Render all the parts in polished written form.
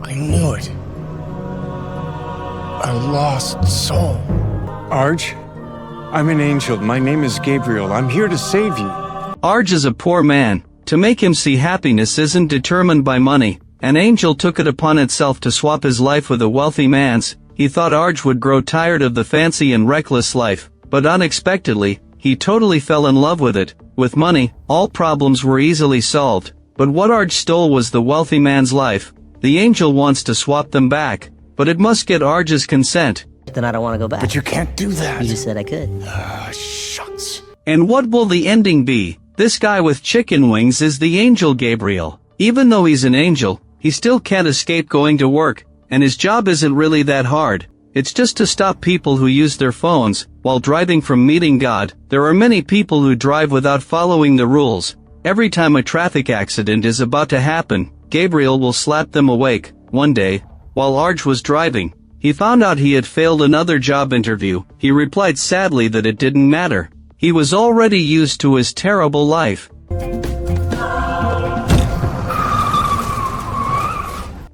I knew it. A lost soul. Arj, I'm an angel. My name is Gabriel. I'm here to save you. Arj is a poor man. To make him see happiness isn't determined by money. An angel took it upon itself to swap his life with a wealthy man's. He thought Arj would grow tired of the fancy and reckless life, but unexpectedly, he totally fell in love with it. With money, all problems were easily solved, but what Arj stole was the wealthy man's life. The angel wants to swap them back, but it must get Arj's consent. Then I don't want to go back. But you can't do that. You just said I could. Shucks. And what will the ending be? This guy with chicken wings is the angel Gabriel. Even though he's an angel, he still can't escape going to work, and his job isn't really that hard. It's just to stop people who use their phones while driving from meeting God. There are many people who drive without following the rules. Every time a traffic accident is about to happen, Gabriel will slap them awake. One day, while Arj was driving, he found out he had failed another job interview. He replied sadly that it didn't matter. He was already used to his terrible life.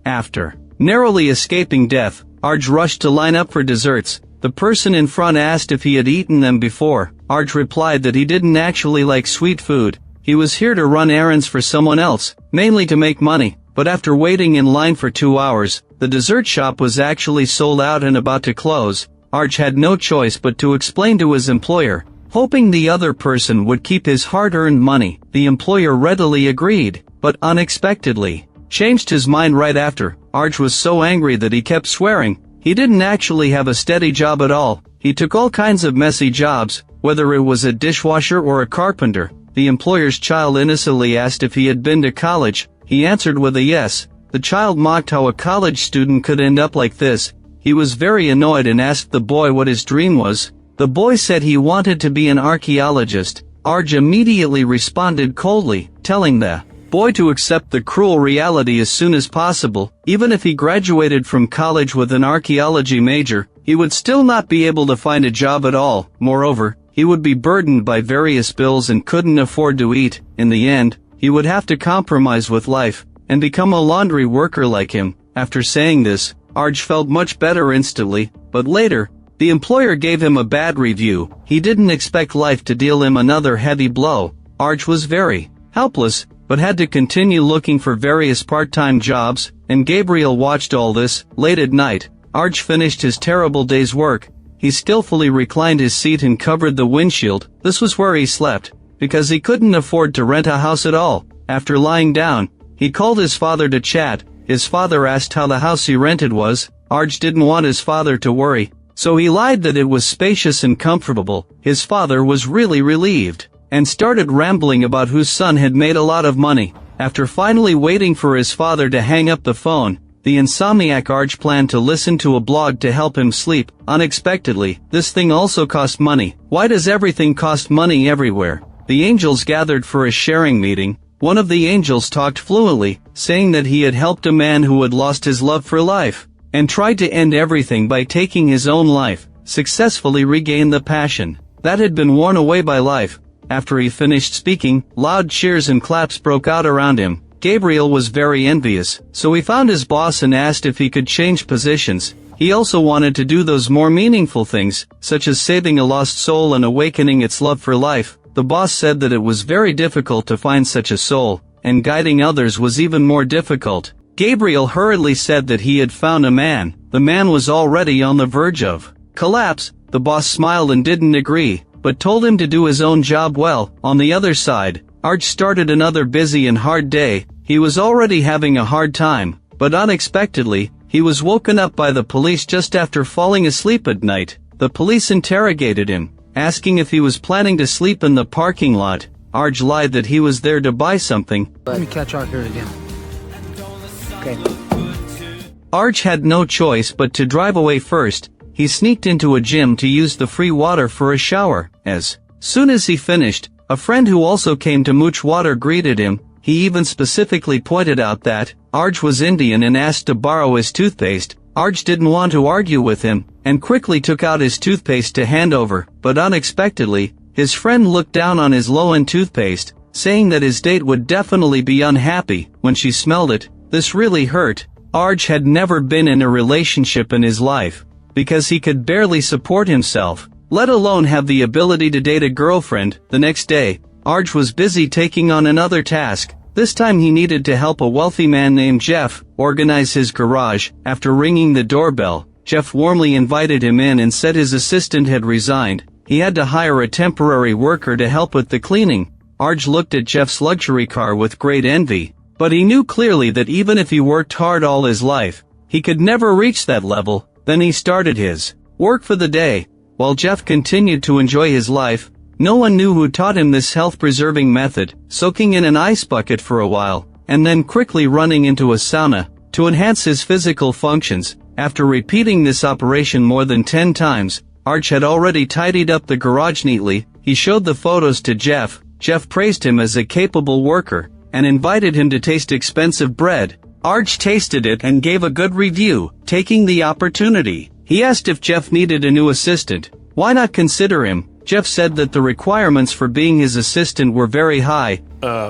After narrowly escaping death, Arj rushed to line up for desserts. The person in front asked if he had eaten them before. Arj replied that he didn't actually like sweet food. He was here to run errands for someone else, mainly to make money. But after waiting in line for 2 hours, the dessert shop was actually sold out and about to close. Arj had no choice but to explain to his employer, hoping the other person would keep his hard-earned money. The employer readily agreed, but unexpectedly changed his mind right after. Arj was so angry that he kept swearing. He didn't actually have a steady job at all. He took all kinds of messy jobs, whether it was a dishwasher or a carpenter. The employer's child innocently asked if he had been to college. He answered with a yes. The child mocked how a college student could end up like this. He was very annoyed and asked the boy what his dream was. The boy said he wanted to be an archaeologist. Arj immediately responded coldly, telling the boy to accept the cruel reality as soon as possible. Even if he graduated from college with an archaeology major, he would still not be able to find a job at all. Moreover, he would be burdened by various bills and couldn't afford to eat. In the end, he would have to compromise with life and become a laundry worker like him. After saying this, Arj felt much better instantly, but later, the employer gave him a bad review. He didn't expect life to deal him another heavy blow. Arj was very helpless, but had to continue looking for various part-time jobs, and Gabriel watched all this. Late at night, Arj finished his terrible day's work. He skillfully reclined his seat and covered the windshield. This was where he slept, because he couldn't afford to rent a house at all. After lying down, he called his father to chat. His father asked how the house he rented was. Arj didn't want his father to worry, so he lied that it was spacious and comfortable. His father was really relieved, and started rambling about whose son had made a lot of money. After finally waiting for his father to hang up the phone, the insomniac Arj planned to listen to a blog to help him sleep. Unexpectedly, this thing also cost money. Why does everything cost money everywhere? The angels gathered for a sharing meeting. One of the angels talked fluently, saying that he had helped a man who had lost his love for life, and tried to end everything by taking his own life, successfully regained the passion that had been worn away by life. After he finished speaking, loud cheers and claps broke out around him. Gabriel was very envious, so he found his boss and asked if he could change positions. He also wanted to do those more meaningful things, such as saving a lost soul and awakening its love for life. The boss said that it was very difficult to find such a soul, and guiding others was even more difficult. Gabriel hurriedly said that he had found a man. The man was already on the verge of collapse. The boss smiled and didn't agree, but told him to do his own job well. On the other side, Arj started another busy and hard day. He was already having a hard time, but unexpectedly, he was woken up by the police just after falling asleep at night. The police interrogated him, asking if he was planning to sleep in the parking lot. Arj lied that he was there to buy something. Let me catch Art here again. Okay. Arj had no choice but to drive away first. He sneaked into a gym to use the free water for a shower. As soon as he finished, a friend who also came to mooch water greeted him. He even specifically pointed out that Arj was Indian and asked to borrow his toothpaste. Arj didn't want to argue with him, and quickly took out his toothpaste to hand over, but unexpectedly, his friend looked down on his low-end toothpaste, saying that his date would definitely be unhappy when she smelled it. This really hurt. Arj had never been in a relationship in his life, because he could barely support himself, let alone have the ability to date a girlfriend. The next day, Arj was busy taking on another task. This time he needed to help a wealthy man named Jeff organize his garage. After ringing the doorbell, Jeff warmly invited him in and said his assistant had resigned. He had to hire a temporary worker to help with the cleaning. Arj looked at Jeff's luxury car with great envy, but he knew clearly that even if he worked hard all his life, he could never reach that level. Then he started his work for the day. While Jeff continued to enjoy his life, no one knew who taught him this health-preserving method, soaking in an ice bucket for a while, and then quickly running into a sauna, to enhance his physical functions. After repeating this operation more than 10 times, Arj had already tidied up the garage neatly. He showed the photos to Jeff. Jeff praised him as a capable worker, and invited him to taste expensive bread. Arj tasted it and gave a good review. Taking the opportunity, he asked if Jeff needed a new assistant. Why not consider him? Jeff said that the requirements for being his assistant were very high.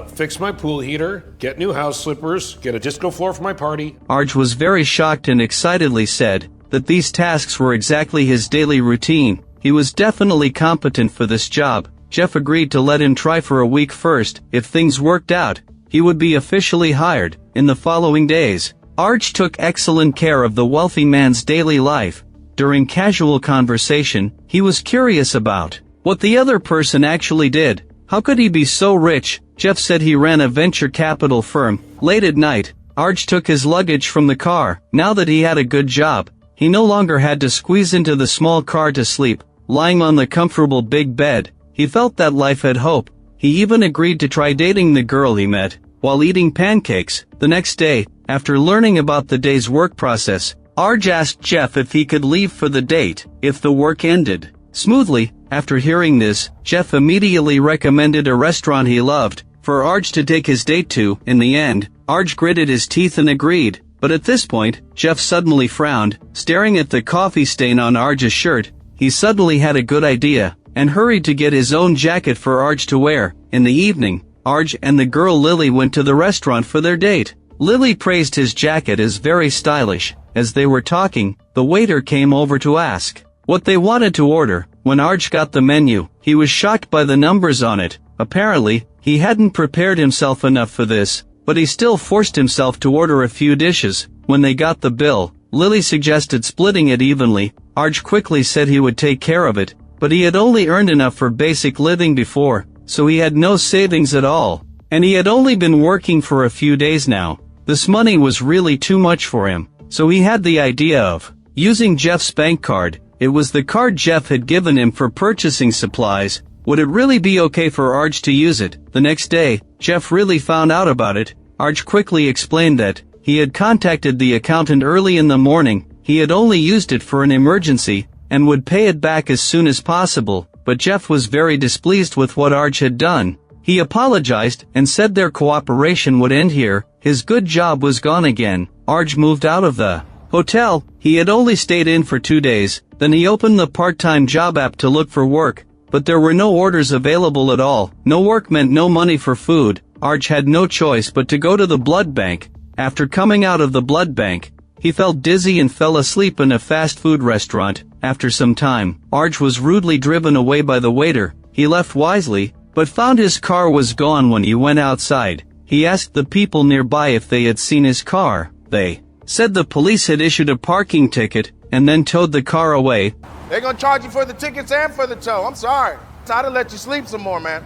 Fix my pool heater, get new house slippers, get a disco floor for my party. Arj was very shocked and excitedly said that these tasks were exactly his daily routine. He was definitely competent for this job. Jeff agreed to let him try for a week first. If things worked out, he would be officially hired. In the following days, Arj took excellent care of the wealthy man's daily life. During casual conversation, he was curious about what the other person actually did. How could he be so rich? Jeff said he ran a venture capital firm. Late at night, Arj took his luggage from the car. Now that he had a good job, he no longer had to squeeze into the small car to sleep. Lying on the comfortable big bed, he felt that life had hope. He even agreed to try dating the girl he met while eating pancakes. The next day, after learning about the day's work process, Arj asked Jeff if he could leave for the date if the work ended smoothly. After hearing this, Jeff immediately recommended a restaurant he loved for Arj to take his date to. In the end, Arj gritted his teeth and agreed. But at this point, Jeff suddenly frowned, staring at the coffee stain on Arj's shirt. He suddenly had a good idea, and hurried to get his own jacket for Arj to wear. In the evening, Arj and the girl Lily went to the restaurant for their date. Lily praised his jacket as very stylish. As they were talking, the waiter came over to ask what they wanted to order. When Arj got the menu, he was shocked by the numbers on it. Apparently, he hadn't prepared himself enough for this, but he still forced himself to order a few dishes. When they got the bill, Lily suggested splitting it evenly. Arj quickly said he would take care of it, but he had only earned enough for basic living before, so he had no savings at all. And he had only been working for a few days now. This money was really too much for him, so he had the idea of using Jeff's bank card. It was the card Jeff had given him for purchasing supplies. Would it really be okay for Arj to use it? The next day, Jeff really found out about it. Arj quickly explained that he had contacted the accountant early in the morning. He had only used it for an emergency, and would pay it back as soon as possible. But Jeff was very displeased with what Arj had done. He apologized and said their cooperation would end here. His good job was gone again. Arj moved out of the hotel. He had only stayed in for 2 days. Then he opened the part-time job app to look for work, but there were no orders available at all. No work meant no money for food. Arj had no choice but to go to the blood bank. After coming out of the blood bank, he felt dizzy and fell asleep in a fast food restaurant. After some time, Arj was rudely driven away by the waiter. He left wisely, but found his car was gone. When he went outside, he asked the people nearby if they had seen his car. They said the police had issued a parking ticket, and then towed the car away. They're gonna charge you for the tickets and for the tow. I'm sorry. I'd have let you sleep some more, man.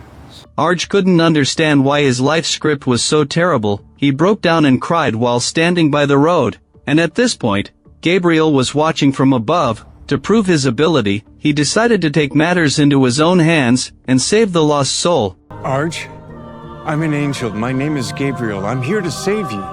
Arj couldn't understand why his life script was so terrible. He broke down and cried while standing by the road. And at this point, Gabriel was watching from above. To prove his ability, he decided to take matters into his own hands and save the lost soul. Arj, I'm an angel. My name is Gabriel. I'm here to save you.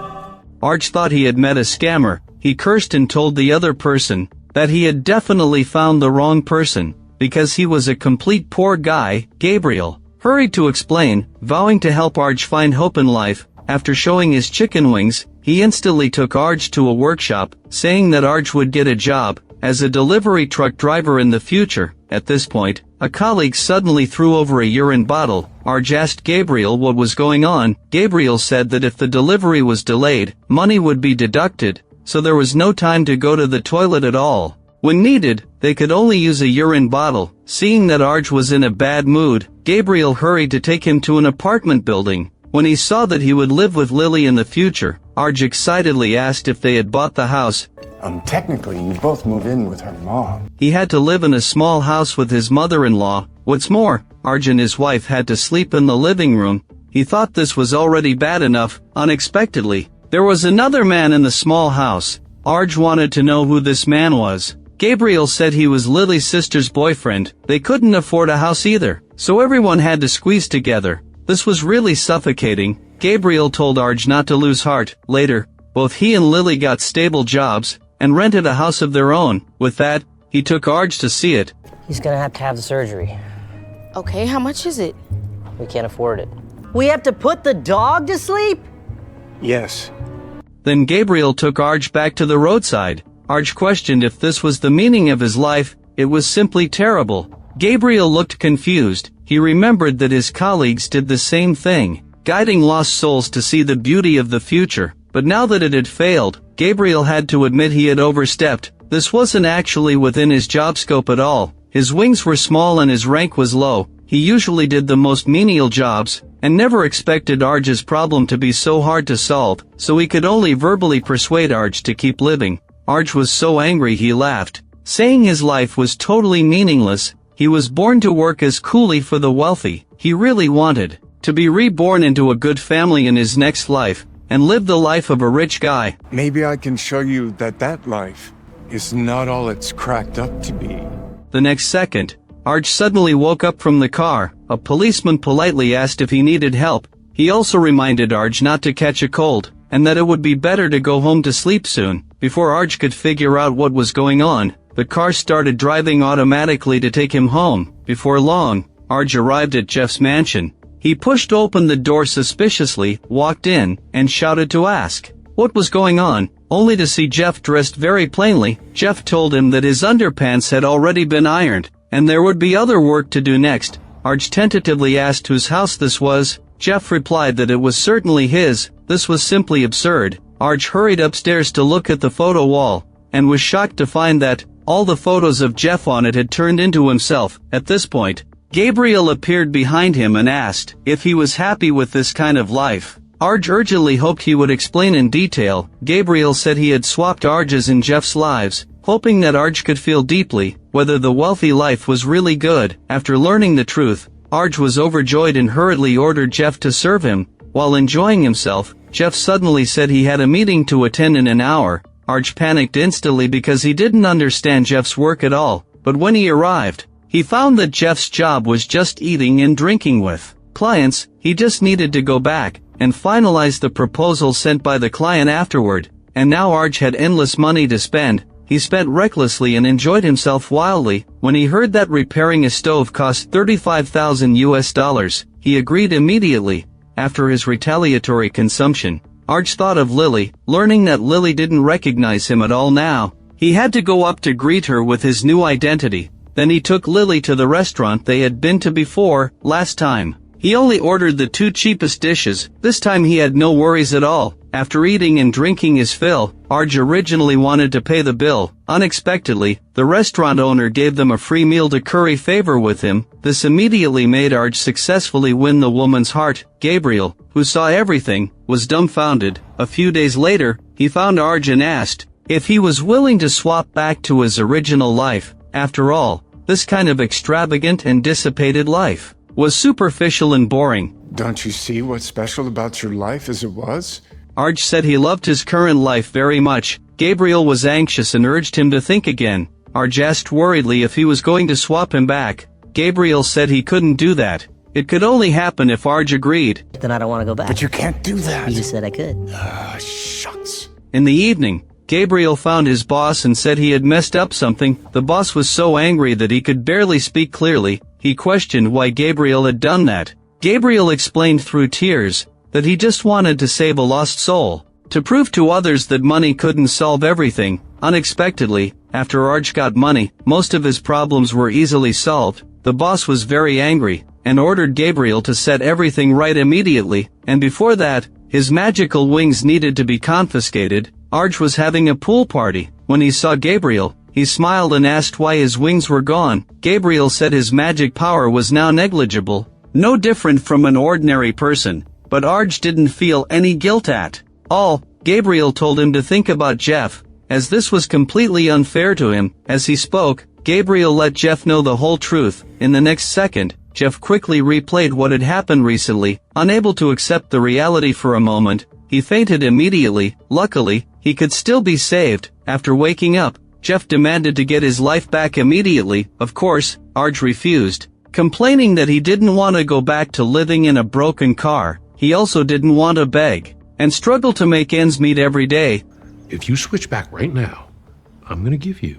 Arj thought he had met a scammer. He cursed and told the other person that he had definitely found the wrong person, because he was a complete poor guy. Gabriel hurried to explain, vowing to help Arj find hope in life. After showing his chicken wings, he instantly took Arj to a workshop, saying that Arj would get a job as a delivery truck driver in the future. At this point, a colleague suddenly threw over a urine bottle. Arj asked Gabriel what was going on. Gabriel said that if the delivery was delayed, money would be deducted. so there was no time to go to the toilet at all. When needed, they could only use a urine bottle. Seeing that Arj was in a bad mood, Gabriel hurried to take him to an apartment building. When he saw that he would live with Lily in the future, Arj excitedly asked if they had bought the house. Technically, you both move in with her mom. He had to live in a small house with his mother-in-law. What's more, Arj and his wife had to sleep in the living room. He thought this was already bad enough. Unexpectedly, there was another man in the small house. Arj wanted to know who this man was. Gabriel said he was Lily's sister's boyfriend. They couldn't afford a house either, so everyone had to squeeze together. This was really suffocating. Gabriel told Arj not to lose heart. Later, both he and Lily got stable jobs and rented a house of their own. With that, he took Arj to see it. He's gonna have to have the surgery. Okay, how much is it? We can't afford it. We have to put the dog to sleep? Yes. Then Gabriel took Arj back to the roadside. Arj questioned if this was the meaning of his life. It was simply terrible. Gabriel looked confused. He remembered that his colleagues did the same thing, guiding lost souls to see the beauty of the future. But now that it had failed, Gabriel had to admit he had overstepped. This wasn't actually within his job scope at all. His wings were small and his rank was low. He usually did the most menial jobs, and never expected Arj's problem to be so hard to solve, so he could only verbally persuade Arj to keep living. Arj was so angry he laughed, saying his life was totally meaningless. He was born to work as coolie for the wealthy. He really wanted to be reborn into a good family in his next life, and live the life of a rich guy. Maybe I can show you that life is not all it's cracked up to be. The next second, Arj suddenly woke up from the car. A policeman politely asked if he needed help. He also reminded Arj not to catch a cold, and that it would be better to go home to sleep soon. Before Arj could figure out what was going on, the car started driving automatically to take him home. Before long, Arj arrived at Jeff's mansion. He pushed open the door suspiciously, walked in, and shouted to ask what was going on, only to see Jeff dressed very plainly. Jeff told him that his underpants had already been ironed, and there would be other work to do next. Arj tentatively asked whose house this was. Jeff replied that it was certainly his. This was simply absurd. Arj hurried upstairs to look at the photo wall, and was shocked to find that all the photos of Jeff on it had turned into himself. At this point, Gabriel appeared behind him and asked if he was happy with this kind of life. Arj urgently hoped he would explain in detail. Gabriel said he had swapped Arj's and Jeff's lives, hoping that Arj could feel deeply whether the wealthy life was really good. After learning the truth, Arj was overjoyed and hurriedly ordered Jeff to serve him. While enjoying himself, Jeff suddenly said he had a meeting to attend in an hour. Arj panicked instantly because he didn't understand Jeff's work at all, but when he arrived, he found that Jeff's job was just eating and drinking with clients. He just needed to go back and finalize the proposal sent by the client afterward. And now Arj had endless money to spend. He spent recklessly and enjoyed himself wildly. When he heard that repairing a stove cost $35,000, he agreed immediately. After his retaliatory consumption, Arj thought of Lily. Learning that Lily didn't recognize him at all now, he had to go up to greet her with his new identity. Then he took Lily to the restaurant they had been to before. Last time, he only ordered the 2 cheapest dishes. This time he had no worries at all. After eating and drinking his fill, Arj originally wanted to pay the bill. Unexpectedly, the restaurant owner gave them a free meal to curry favor with him. This immediately made Arj successfully win the woman's heart. Gabriel, who saw everything, was dumbfounded. A few days later, he found Arj and asked if he was willing to swap back to his original life. After all, this kind of extravagant and dissipated life was superficial and boring. Don't you see what's special about your life as it was? Arj said he loved his current life very much. Gabriel was anxious and urged him to think again. Arj asked worriedly if he was going to swap him back. Gabriel said he couldn't do that. It could only happen if Arj agreed. Then I don't want to go back. But you can't do that. You just said I could. Shucks. In the evening, Gabriel found his boss and said he had messed up something. The boss was so angry that he could barely speak clearly. He questioned why Gabriel had done that. Gabriel explained through tears that he just wanted to save a lost soul, to prove to others that money couldn't solve everything. Unexpectedly, after Arj got money, most of his problems were easily solved. The boss was very angry, and ordered Gabriel to set everything right immediately, and before that, his magical wings needed to be confiscated. Arj was having a pool party. When he saw Gabriel, he smiled and asked why his wings were gone. Gabriel said his magic power was now negligible, no different from an ordinary person, but Arj didn't feel any guilt at all. Gabriel told him to think about Jeff, as this was completely unfair to him. As he spoke, Gabriel let Jeff know the whole truth. In the next second, Jeff quickly replayed what had happened recently. Unable to accept the reality for a moment, he fainted immediately. Luckily, he could still be saved. After waking up, Jeff demanded to get his life back immediately. Of course, Arj refused, complaining that he didn't want to go back to living in a broken car. He also didn't want to beg and struggle to make ends meet every day. If you switch back right now, I'm gonna give you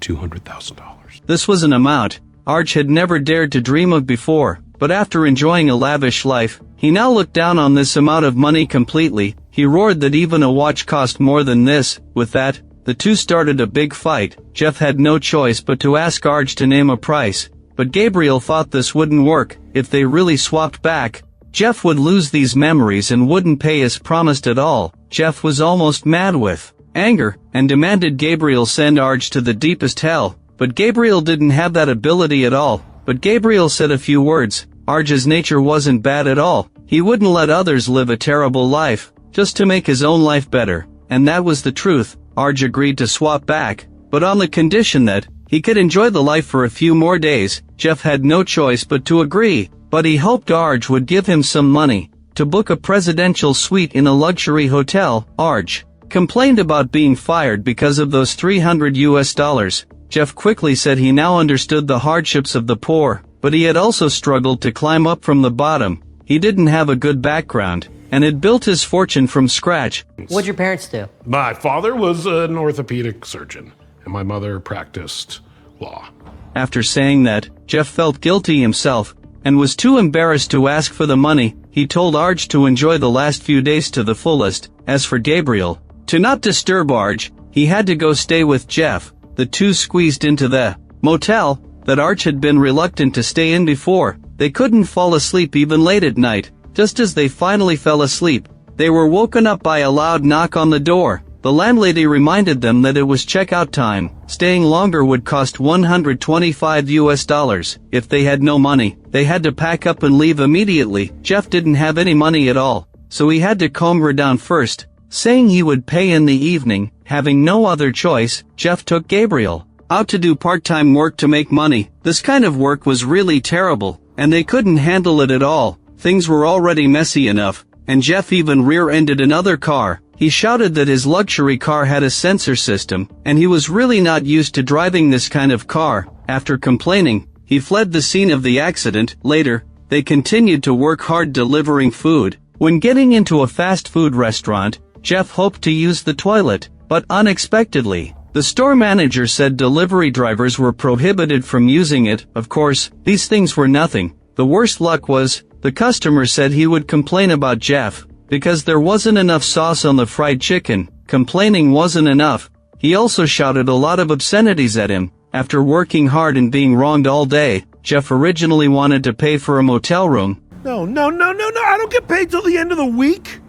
$200,000. This was an amount Arj had never dared to dream of before, but after enjoying a lavish life, he now looked down on this amount of money completely. He roared that even a watch cost more than this. With that, the two started a big fight. Jeff had no choice but to ask Arj to name a price, but Gabriel thought this wouldn't work. If they really swapped back, Jeff would lose these memories and wouldn't pay as promised at all. Jeff was almost mad with anger and demanded Gabriel send Arj to the deepest hell, but Gabriel didn't have that ability at all. But Gabriel said a few words. Arj's nature wasn't bad at all. He wouldn't let others live a terrible life, just to make his own life better, and that was the truth. Arj agreed to swap back, but on the condition that he could enjoy the life for a few more days. Jeff had no choice but to agree, but he hoped Arj would give him some money to book a presidential suite in a luxury hotel. Arj complained about being fired because of those $300. Jeff quickly said he now understood the hardships of the poor, but he had also struggled to climb up from the bottom. He didn't have a good background, and had built his fortune from scratch. What'd your parents do? My father was an orthopedic surgeon, and my mother practiced law. After saying that, Jeff felt guilty himself, and was too embarrassed to ask for the money. He told Arj to enjoy the last few days to the fullest. As for Gabriel, to not disturb Arj, he had to go stay with Jeff. The two squeezed into the motel that Arj had been reluctant to stay in before. They couldn't fall asleep even late at night. Just as they finally fell asleep, they were woken up by a loud knock on the door. The landlady reminded them that it was checkout time. Staying longer would cost $125. If they had no money, they had to pack up and leave immediately. Jeff didn't have any money at all, so he had to calm her down first, saying he would pay in the evening. Having no other choice, Jeff took Gabriel out to do part-time work to make money. This kind of work was really terrible, and they couldn't handle it at all. Things were already messy enough, and Jeff even rear-ended another car. He shouted that his luxury car had a sensor system, and he was really not used to driving this kind of car. After complaining, he fled the scene of the accident. Later, they continued to work hard delivering food. When getting into a fast food restaurant, Jeff hoped to use the toilet, but unexpectedly, the store manager said delivery drivers were prohibited from using it. Of course, these things were nothing. The worst luck was, the customer said he would complain about Jeff because there wasn't enough sauce on the fried chicken. Complaining wasn't enough. He also shouted a lot of obscenities at him. After working hard and being wronged all day, Jeff originally wanted to pay for a motel room. No, I don't get paid till the end of the week.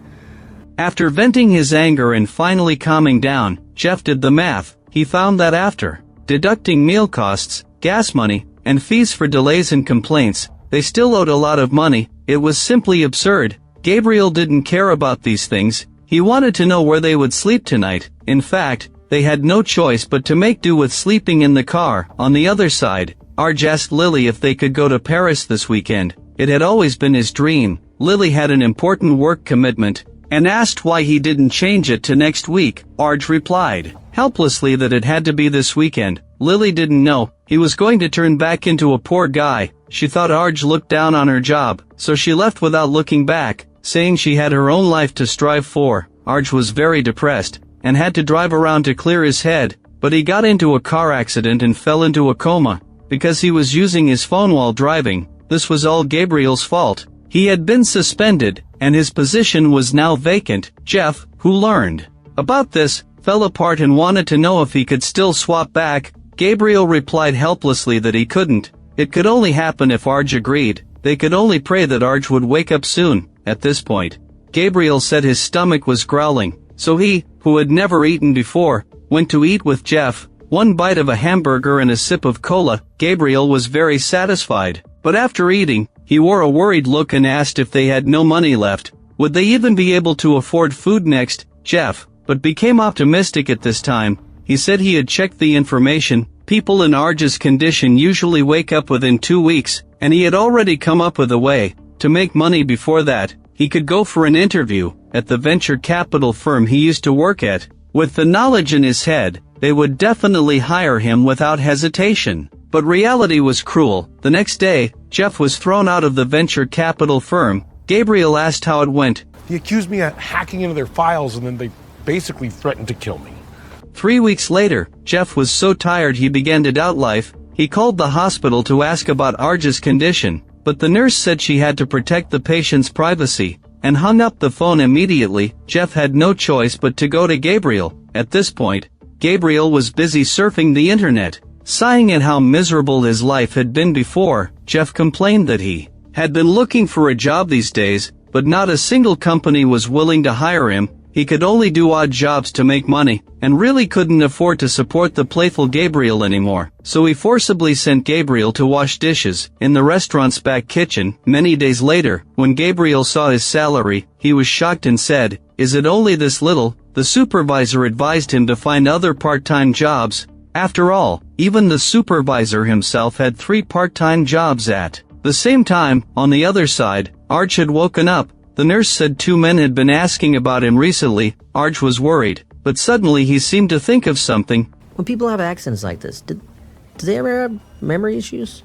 After venting his anger and finally calming down, Jeff did the math. He found that after deducting meal costs, gas money, and fees for delays and complaints, they still owed a lot of money. It was simply absurd. Gabriel didn't care about these things. He wanted to know where they would sleep tonight. In fact, they had no choice but to make do with sleeping in the car. On the other side, Arj asked Lily if they could go to Paris this weekend. It had always been his dream. Lily had an important work commitment, and asked why he didn't change it to next week. Arj replied helplessly that it had to be this weekend. Lily didn't know he was going to turn back into a poor guy. She thought Arj looked down on her job, so she left without looking back, saying she had her own life to strive for. Arj was very depressed, and had to drive around to clear his head, but he got into a car accident and fell into a coma, because he was using his phone while driving. This was all Gabriel's fault. He had been suspended, and his position was now vacant. Jeff, who learned about this, fell apart and wanted to know if he could still swap back. Gabriel replied helplessly that he couldn't. It could only happen if Arj agreed. They could only pray that Arj would wake up soon. At this point, Gabriel said his stomach was growling. So he, who had never eaten before, went to eat with Jeff. One bite of a hamburger and a sip of cola, Gabriel was very satisfied. But after eating, he wore a worried look and asked if they had no money left. Would they even be able to afford food next? Jeff, but became optimistic at this time. He said he had checked the information. People in Arj's condition usually wake up within 2 weeks, and he had already come up with a way to make money before that. He could go for an interview at the venture capital firm he used to work at. With the knowledge in his head, they would definitely hire him without hesitation. But reality was cruel. The next day, Jeff was thrown out of the venture capital firm. Gabriel asked how it went. He accused me of hacking into their files, and then they basically threatened to kill me. 3 weeks later, Jeff was so tired he began to doubt life. He called the hospital to ask about Arj's condition, but the nurse said she had to protect the patient's privacy, and hung up the phone immediately. Jeff had no choice but to go to Gabriel. At this point, Gabriel was busy surfing the internet, sighing at how miserable his life had been before. Jeff complained that he had been looking for a job these days, but not a single company was willing to hire him. He could only do odd jobs to make money, and really couldn't afford to support the playful Gabriel anymore. So he forcibly sent Gabriel to wash dishes in the restaurant's back kitchen. Many days later, when Gabriel saw his salary, he was shocked and said, "Is it only this little?" The supervisor advised him to find other part-time jobs. After all, even the supervisor himself had 3 part-time jobs at the same time. On the other side, Arj had woken up. The nurse said 2 men had been asking about him recently. Arj was worried, but suddenly he seemed to think of something. When people have accidents like this, do they ever have memory issues?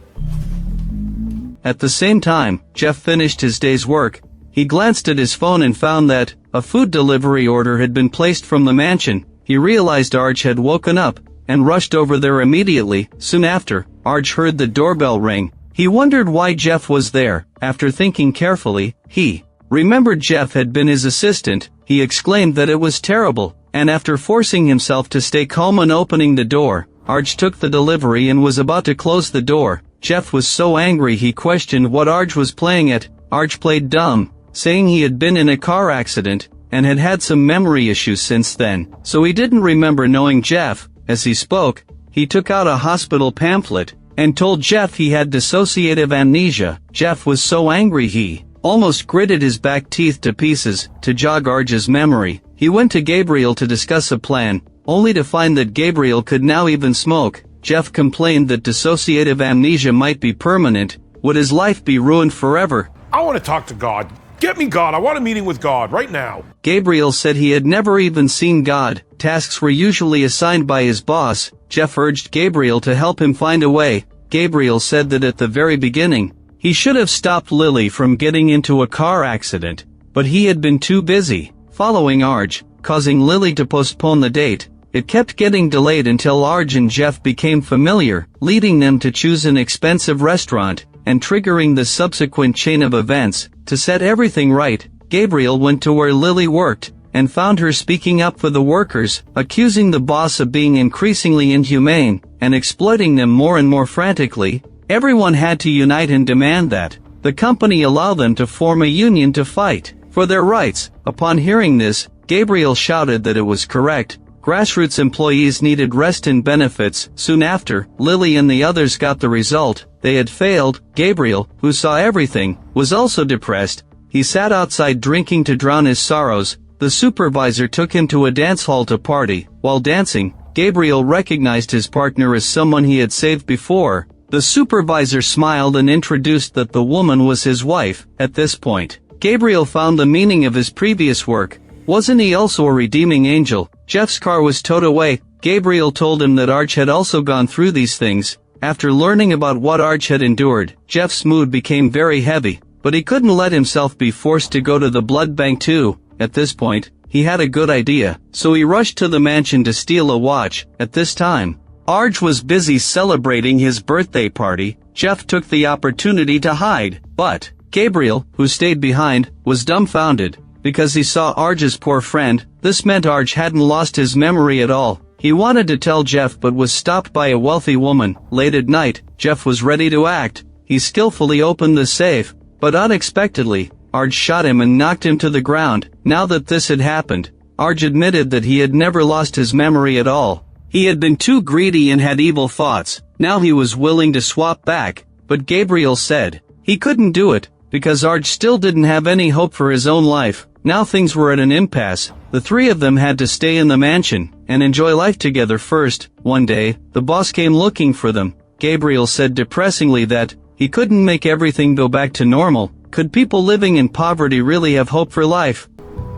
At the same time, Jeff finished his day's work. He glanced at his phone and found that a food delivery order had been placed from the mansion. He realized Arj had woken up and rushed over there immediately. Soon after, Arj heard the doorbell ring. He wondered why Jeff was there. After thinking carefully, he remembered Jeff had been his assistant. He exclaimed that it was terrible, and after forcing himself to stay calm and opening the door, Arj took the delivery and was about to close the door. Jeff was so angry he questioned what Arj was playing at. Arj played dumb, saying he had been in a car accident and had had some memory issues since then, so he didn't remember knowing Jeff. As he spoke, he took out a hospital pamphlet and told Jeff he had dissociative amnesia. Jeff was so angry he almost gritted his back teeth to pieces. To jog Arj's memory, he went to Gabriel to discuss a plan, only to find that Gabriel could now even smoke. Jeff complained that dissociative amnesia might be permanent. Would his life be ruined forever? I want to talk to God. Get me God. I want a meeting with God right now. Gabriel said he had never even seen God. Tasks were usually assigned by his boss. Jeff urged Gabriel to help him find a way. Gabriel said that at the very beginning, he should have stopped Lily from getting into a car accident, but he had been too busy following Arj, causing Lily to postpone the date. It kept getting delayed until Arj and Jeff became familiar, leading them to choose an expensive restaurant, and triggering the subsequent chain of events. To set everything right, Gabriel went to where Lily worked, and found her speaking up for the workers, accusing the boss of being increasingly inhumane, and exploiting them more and more frantically. Everyone had to unite and demand that the company allow them to form a union to fight for their rights. Upon hearing this, Gabriel shouted that it was correct. Grassroots employees needed rest and benefits. Soon after, Lily and the others got the result. They had failed. Gabriel, who saw everything, was also depressed. He sat outside drinking to drown his sorrows. The supervisor took him to a dance hall to party. While dancing, Gabriel recognized his partner as someone he had saved before. The supervisor smiled and introduced that the woman was his wife. At this point, Gabriel found the meaning of his previous work. Wasn't he also a redeeming angel? Jeff's car was towed away. Gabriel told him that Arj had also gone through these things. After learning about what Arj had endured, Jeff's mood became very heavy, but he couldn't let himself be forced to go to the blood bank too. At this point, he had a good idea, so he rushed to the mansion to steal a watch. At this time, Arj was busy celebrating his birthday party. Jeff took the opportunity to hide, but Gabriel, who stayed behind, was dumbfounded, because he saw Arj's poor friend. This meant Arj hadn't lost his memory at all. He wanted to tell Jeff but was stopped by a wealthy woman. Late at night, Jeff was ready to act. He skillfully opened the safe, but unexpectedly, Arj shot him and knocked him to the ground. Now that this had happened, Arj admitted that he had never lost his memory at all. He had been too greedy and had evil thoughts. Now he was willing to swap back, but Gabriel said he couldn't do it, because Arj still didn't have any hope for his own life. Now things were at an impasse. The three of them had to stay in the mansion and enjoy life together first. One day, the boss came looking for them. Gabriel said depressingly that he couldn't make everything go back to normal. Could people living in poverty really have hope for life?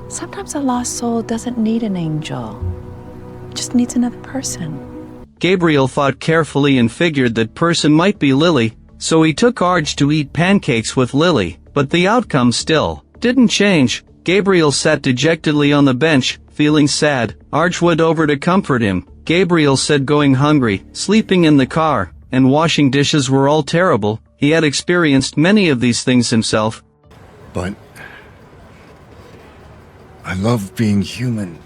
Sometimes a lost soul doesn't need an angel. It just needs another person. Gabriel thought carefully and figured that person might be Lily, so he took Arj to eat pancakes with Lily, but the outcome still didn't change. Gabriel sat dejectedly on the bench, feeling sad. Arj went over to comfort him. Gabriel said going hungry, sleeping in the car, and washing dishes were all terrible. He had experienced many of these things himself. But I love being human.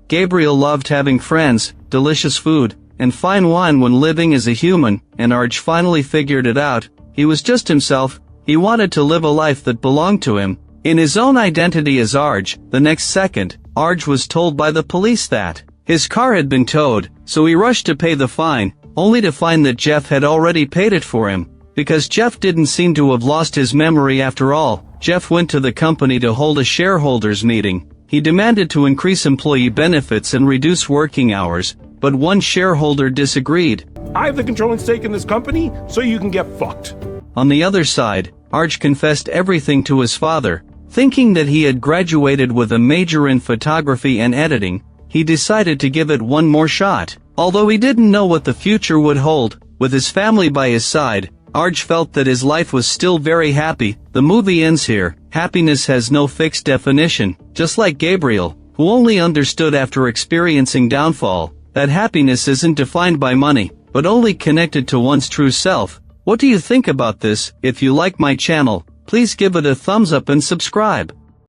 Gabriel loved having friends, delicious food, and fine wine when living as a human, and Arj finally figured it out. He was just himself. He wanted to live a life that belonged to him. In his own identity as Arj, the next second, Arj was told by the police that his car had been towed, so he rushed to pay the fine, only to find that Jeff had already paid it for him. Because Jeff didn't seem to have lost his memory after all, Jeff went to the company to hold a shareholders meeting. He demanded to increase employee benefits and reduce working hours, but one shareholder disagreed. I have the controlling stake in this company, so you can get fucked. On the other side, Arj confessed everything to his father. Thinking that he had graduated with a major in photography and editing, he decided to give it one more shot. Although he didn't know what the future would hold, with his family by his side, Arj felt that his life was still very happy. The movie ends here. Happiness has no fixed definition, just like Gabriel, who only understood after experiencing downfall, that happiness isn't defined by money, but only connected to one's true self. What do you think about this? If you like my channel, please give it a thumbs up and subscribe.